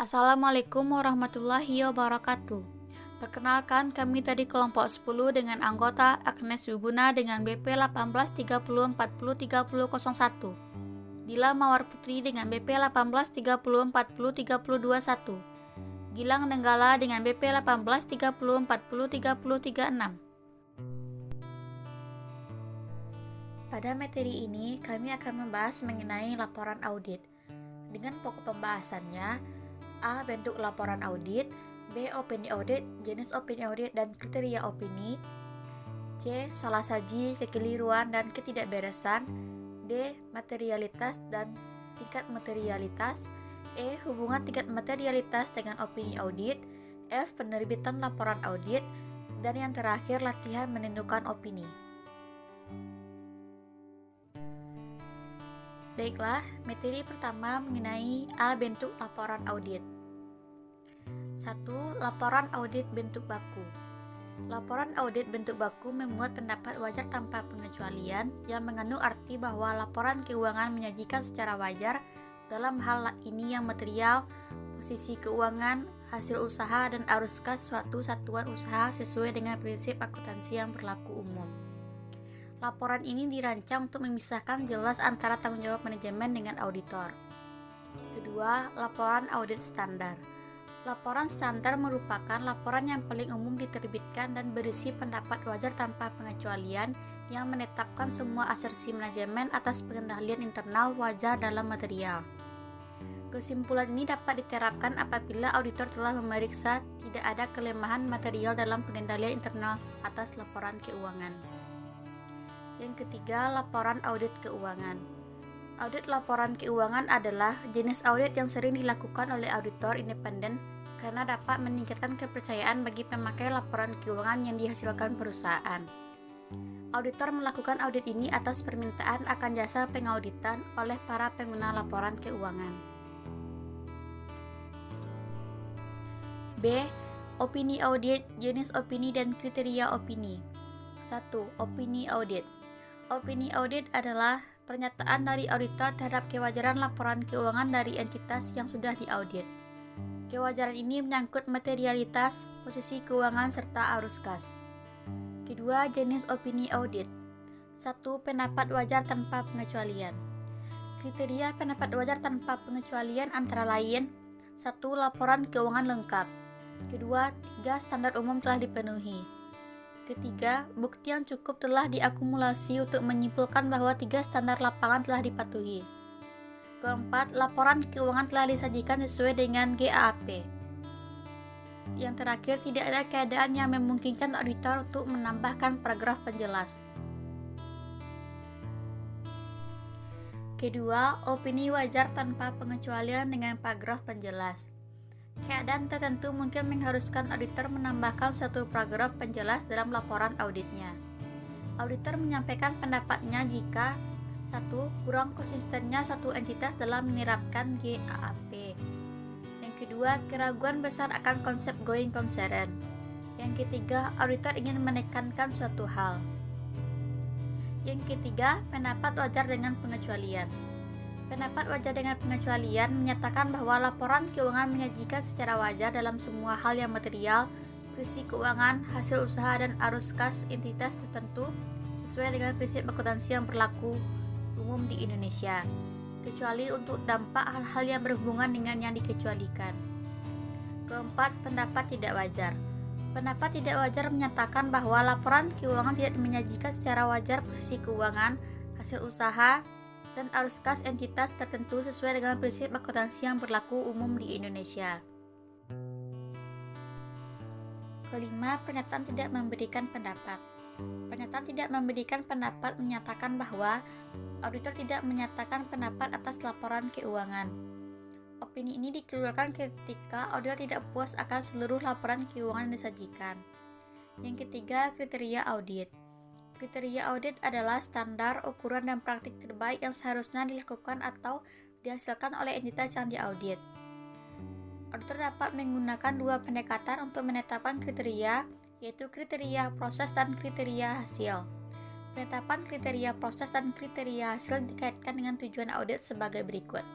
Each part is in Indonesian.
Assalamualaikum warahmatullahi wabarakatuh. Perkenalkan, kami tadi kelompok 10 dengan anggota Agnes Yuguna dengan BP 1830403001, Dila Mawar Putri dengan BP 1830403021, Gilang Nenggala dengan BP 1830403036. Pada materi ini, kami akan membahas mengenai laporan audit. Dengan pokok pembahasannya, A. Bentuk laporan audit, B. Opini audit, jenis opini audit dan kriteria opini, C. Salah saji, kekeliruan dan ketidakberesan, D. Materialitas dan tingkat materialitas, E. Hubungan tingkat materialitas dengan opini audit, F. Penerbitan laporan audit, dan yang terakhir latihan menentukan opini. Baiklah, materi pertama mengenai A. Bentuk laporan audit. 1. Laporan audit bentuk baku. Laporan audit bentuk baku memuat pendapat wajar tanpa pengecualian yang mengandung arti bahwa laporan keuangan menyajikan secara wajar dalam hal ini yang material, posisi keuangan, hasil usaha, dan arus kas suatu satuan usaha sesuai dengan prinsip akuntansi yang berlaku umum. Laporan ini dirancang untuk memisahkan jelas antara tanggung jawab manajemen dengan auditor. Kedua, laporan audit standar. Laporan standar merupakan laporan yang paling umum diterbitkan dan berisi pendapat wajar tanpa pengecualian yang menetapkan semua asersi manajemen atas pengendalian internal wajar dalam material. Kesimpulan ini dapat diterapkan apabila auditor telah memeriksa tidak ada kelemahan material dalam pengendalian internal atas laporan keuangan. Yang ketiga, laporan audit keuangan. Audit laporan keuangan adalah jenis audit yang sering dilakukan oleh auditor independen karena dapat meningkatkan kepercayaan bagi pemakai laporan keuangan yang dihasilkan perusahaan. Auditor melakukan audit ini atas permintaan akan jasa pengauditan oleh para pengguna laporan keuangan. B. Opini audit, jenis opini dan kriteria opini. 1. Opini audit. Opini audit adalah pernyataan dari auditor terhadap kewajaran laporan keuangan dari entitas yang sudah diaudit. Kewajaran ini menyangkut materialitas, posisi keuangan, serta arus kas. Kedua, jenis opini audit. 1. Pendapat wajar tanpa pengecualian. Kriteria pendapat wajar tanpa pengecualian antara lain: 1. Laporan keuangan lengkap. Kedua, 3. Standar umum telah dipenuhi. Ketiga, bukti yang cukup telah diakumulasi untuk menyimpulkan bahwa 3 standar lapangan telah dipatuhi. Keempat, laporan keuangan telah disajikan sesuai dengan GAAP. Yang terakhir, tidak ada keadaan yang memungkinkan auditor untuk menambahkan paragraf penjelas. Kedua, opini wajar tanpa pengecualian dengan paragraf penjelas. Keadaan tertentu mungkin mengharuskan auditor menambahkan satu paragraf penjelas dalam laporan auditnya. Auditor menyampaikan pendapatnya jika 1. Kurang konsistennya satu entitas dalam menerapkan GAAP. Yang kedua, keraguan besar akan konsep going concern. Yang ketiga, auditor ingin menekankan suatu hal. Yang ketiga, pendapat wajar dengan pengecualian. Pendapat wajar dengan pengecualian menyatakan bahwa laporan keuangan menyajikan secara wajar dalam semua hal yang material, posisi keuangan, hasil usaha, dan arus kas entitas tertentu sesuai dengan prinsip akuntansi yang berlaku umum di Indonesia, kecuali untuk dampak hal-hal yang berhubungan dengan yang dikecualikan. Keempat, pendapat tidak wajar. Pendapat tidak wajar menyatakan bahwa laporan keuangan tidak menyajikan secara wajar posisi keuangan, hasil usaha, dan arus kas entitas tertentu sesuai dengan prinsip akuntansi yang berlaku umum di Indonesia. Kelima, pernyataan tidak memberikan pendapat. Pernyataan tidak memberikan pendapat menyatakan bahwa auditor tidak menyatakan pendapat atas laporan keuangan. Opini ini dikeluarkan ketika auditor tidak puas akan seluruh laporan keuangan yang disajikan. Yang ketiga, kriteria audit. Kriteria audit adalah standar, ukuran, dan praktik terbaik yang seharusnya dilakukan atau dihasilkan oleh entitas yang diaudit. Auditor dapat menggunakan 2 pendekatan untuk menetapkan kriteria, yaitu kriteria proses dan kriteria hasil. Penetapan kriteria proses dan kriteria hasil dikaitkan dengan tujuan audit sebagai berikut.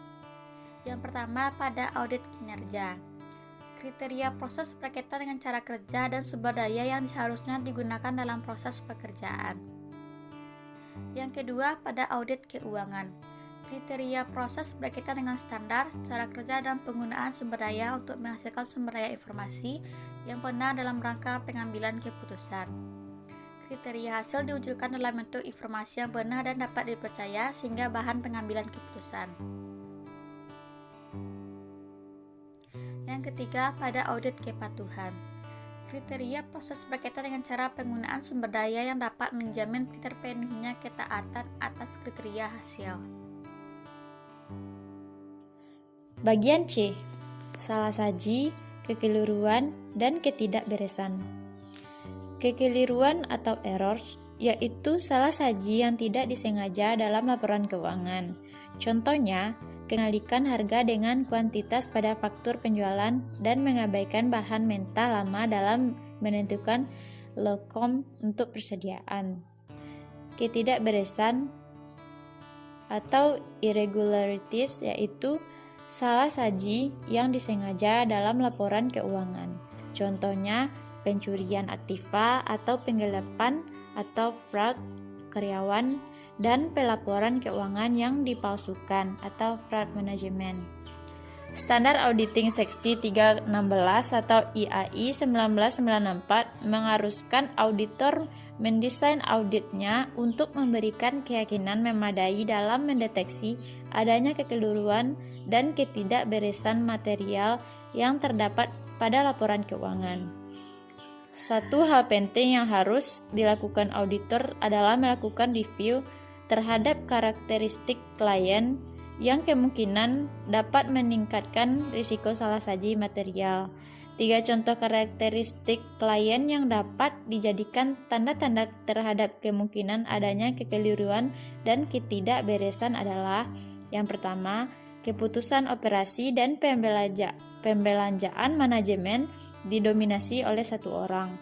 Yang pertama, pada audit kinerja. Kriteria proses berkaitan dengan cara kerja dan sumber daya yang seharusnya digunakan dalam proses pekerjaan. Yang kedua, pada audit keuangan. Kriteria proses berkaitan dengan standar, cara kerja, dan penggunaan sumber daya untuk menghasilkan sumber daya informasi yang benar dalam rangka pengambilan keputusan. Kriteria hasil diwujudkan dalam bentuk informasi yang benar dan dapat dipercaya sehingga bahan pengambilan keputusan. Yang ketiga, pada audit kepatuhan. Kriteria proses berkaitan dengan cara penggunaan sumber daya yang dapat menjamin terpenuhinya ketaatan atas kriteria hasil. Bagian C. Salah saji, kekeliruan, dan ketidakberesan. Kekeliruan atau errors yaitu salah saji yang tidak disengaja dalam laporan keuangan. Contohnya, mengalihkan harga dengan kuantitas pada faktur penjualan dan mengabaikan bahan mentah lama dalam menentukan lokom untuk persediaan. Ketidakberesan atau irregularities yaitu salah saji yang disengaja dalam laporan keuangan. Contohnya, pencurian aktiva atau penggelapan atau fraud karyawan dan pelaporan keuangan yang dipalsukan atau fraud management. Standar Auditing Seksi 316 atau IAI 1994 mengharuskan auditor mendesain auditnya untuk memberikan keyakinan memadai dalam mendeteksi adanya kekeliruan dan ketidakberesan material yang terdapat pada laporan keuangan. Satu hal penting yang harus dilakukan auditor adalah melakukan review terhadap karakteristik klien yang kemungkinan dapat meningkatkan risiko salah saji material. 3 contoh karakteristik klien yang dapat dijadikan tanda-tanda terhadap kemungkinan adanya kekeliruan dan ketidakberesan adalah: yang pertama, keputusan operasi dan pembelanjaan manajemen didominasi oleh satu orang.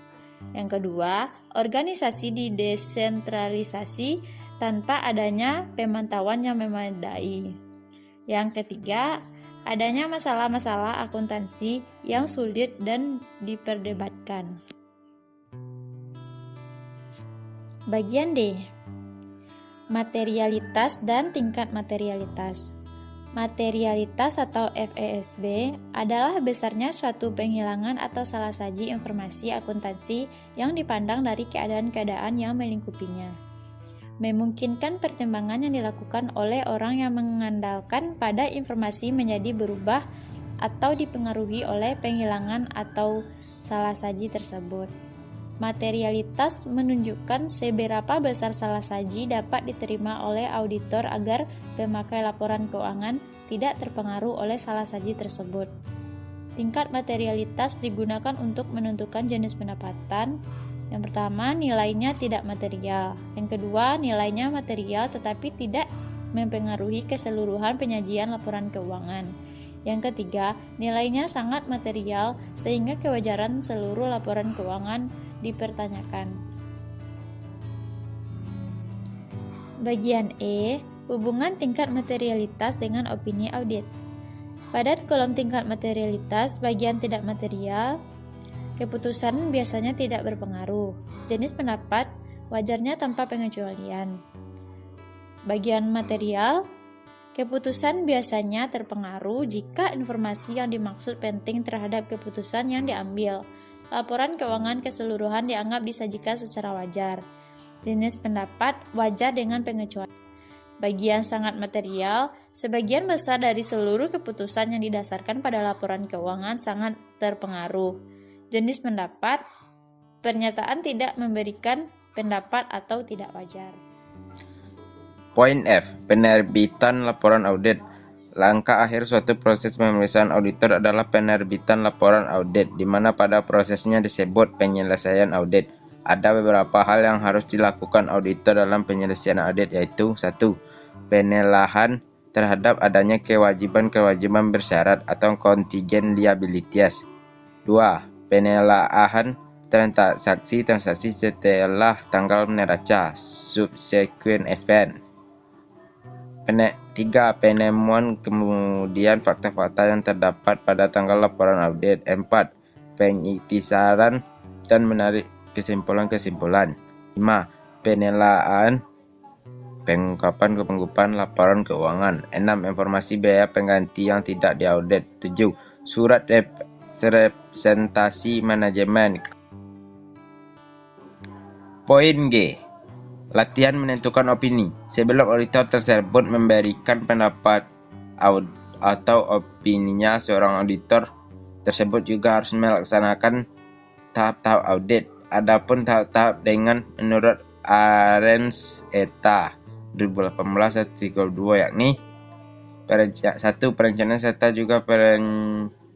Yang kedua, organisasi didesentralisasi tanpa adanya pemantauan yang memadai. Yang ketiga, adanya masalah-masalah akuntansi yang sulit dan diperdebatkan. Bagian D. Materialitas dan tingkat materialitas. Materialitas atau FESB adalah besarnya suatu penghilangan atau salah saji informasi akuntansi yang dipandang dari keadaan-keadaan yang melingkupinya. Memungkinkan pertimbangan yang dilakukan oleh orang yang mengandalkan pada informasi menjadi berubah atau dipengaruhi oleh penghilangan atau salah saji tersebut. Materialitas menunjukkan seberapa besar salah saji dapat diterima oleh auditor agar pemakai laporan keuangan tidak terpengaruh oleh salah saji tersebut. Tingkat materialitas digunakan untuk menentukan jenis pendapatan. Yang pertama, nilainya tidak material. Yang kedua, nilainya material tetapi tidak mempengaruhi keseluruhan penyajian laporan keuangan. Yang ketiga, nilainya sangat material sehingga kewajaran seluruh laporan keuangan dipertanyakan. Bagian E, hubungan tingkat materialitas dengan opini audit. Pada kolom tingkat materialitas, bagian tidak material, keputusan biasanya tidak berpengaruh. Jenis pendapat wajarnya tanpa pengecualian. Bagian material, keputusan biasanya terpengaruh jika informasi yang dimaksud penting terhadap keputusan yang diambil. Laporan keuangan keseluruhan dianggap disajikan secara wajar. Jenis pendapat wajar dengan pengecualian. Bagian sangat material, sebagian besar dari seluruh keputusan yang didasarkan pada laporan keuangan sangat terpengaruh. Jenis pendapat, pernyataan tidak memberikan pendapat atau tidak wajar. Poin F. Penerbitan laporan audit. Langkah akhir suatu proses pemeriksaan auditor adalah penerbitan laporan audit, di mana pada prosesnya disebut penyelesaian audit. Ada beberapa hal yang harus dilakukan auditor dalam penyelesaian audit, yaitu 1. Penilaian terhadap adanya kewajiban-kewajiban bersyarat atau contingent liabilities. 2. Penilaian transaksi setelah tanggal neraca subsequent event. 3. Penemuan kemudian fakta-fakta yang terdapat pada tanggal laporan audit. 4. Pengiktisaran dan menarik kesimpulan-kesimpulan. 5. Penilaian pengungkapan laporan keuangan. 6. Informasi biaya pengganti yang tidak diaudit. 7. Surat representasi manajemen. Poin G. Latihan menentukan opini. Sebelum auditor tersebut memberikan pendapat atau opininya, seorang auditor tersebut juga harus melaksanakan tahap-tahap audit. Adapun tahap-tahap menurut Arens eta 2018-132 yakni 1. Perencanaan serta juga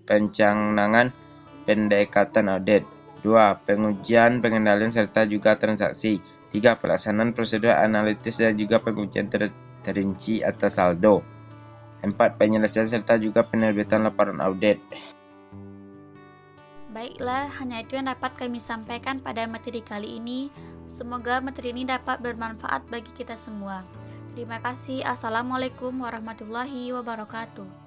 pencanangan pendekatan audit. 2. Pengujian, pengendalian serta juga transaksi. 3. Pelaksanaan prosedur analitis dan juga pengujian terinci atas saldo. 4. Penyelesaian serta juga penerbitan laporan audit. Baiklah, hanya itu yang dapat kami sampaikan pada materi kali ini. Semoga materi ini dapat bermanfaat bagi kita semua. Terima kasih. Assalamualaikum warahmatullahi wabarakatuh.